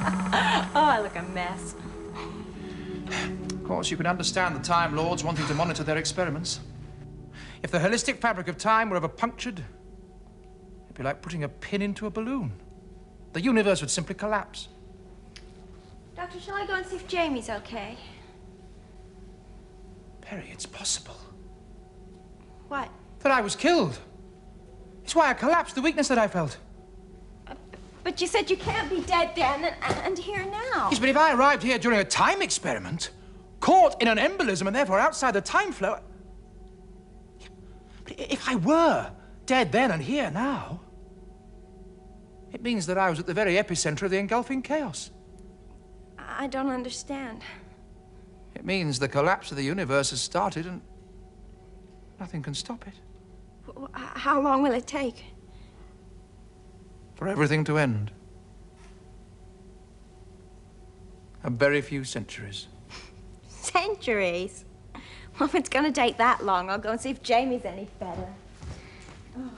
Oh, I look a mess. Of course, you can understand the Time Lords wanting to monitor their experiments. If the holistic fabric of time were ever punctured, it'd be like putting a pin into a balloon. The universe would simply collapse. Doctor, shall I go and see if Jamie's okay? Peri, it's possible. What? That I was killed. It's why I collapsed, the weakness that I felt. But you said you can't be dead then and here now. Yes, but if I arrived here during a time experiment, caught in an embolism and therefore outside the time flow... But if I were dead then and here now, it means that I was at the very epicenter of the engulfing chaos. I don't understand. It means the collapse of the universe has started and nothing can stop it. How long will it take? For everything to end. A very few centuries. Centuries? Well, if it's gonna take that long, I'll go and see if Jamie's any better. Oh.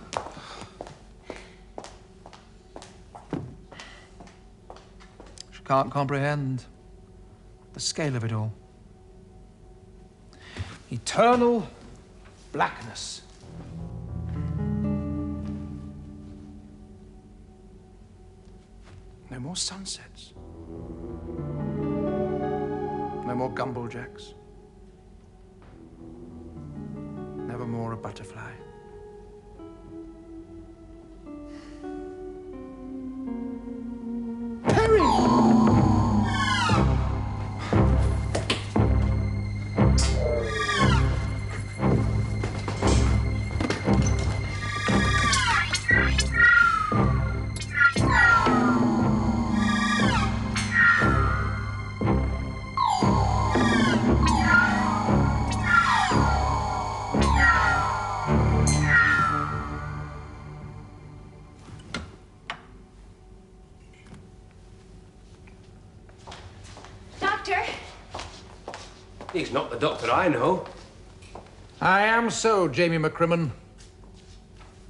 She can't comprehend the scale of it all. Eternal blackness. No more sunsets. No more gumballjacks. Never more a butterfly. He's not the doctor I know. I am so, Jamie McCrimmon.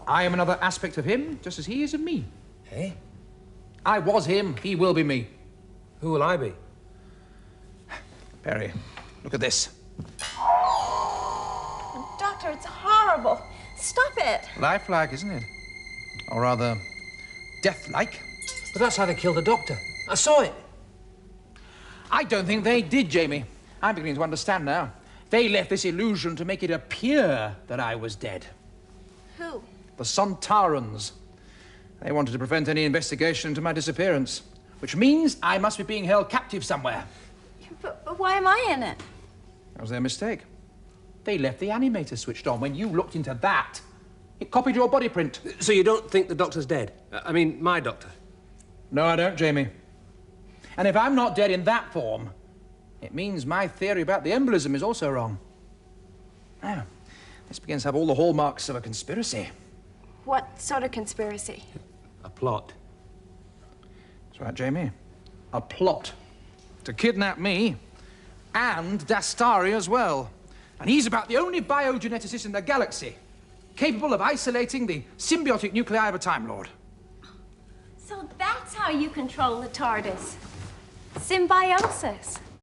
I am another aspect of him, just as he is of me. Hey? I was him, he will be me. Who will I be? Peri, look at this. Doctor, it's horrible. Stop it. Lifelike, isn't it? Or rather, death-like. But that's how they killed the doctor. I saw it. I don't think they did, Jamie. I'm beginning to understand now. They left this illusion to make it appear that I was dead. Who? The Sontarans. They wanted to prevent any investigation into my disappearance, which means I must be being held captive somewhere. But why am I in it? That was their mistake. They left the animator switched on. When you looked into that, it copied your body print. So you don't think the doctor's dead? I mean, my doctor? No, I don't, Jamie. And if I'm not dead in that form, it means my theory about the embolism is also wrong. Now, this begins to have all the hallmarks of a conspiracy. What sort of conspiracy? A plot. That's right, Jamie. A plot to kidnap me and Dastari as well. And he's about the only biogeneticist in the galaxy capable of isolating the symbiotic nuclei of a Time Lord. So that's how you control the TARDIS. Symbiosis.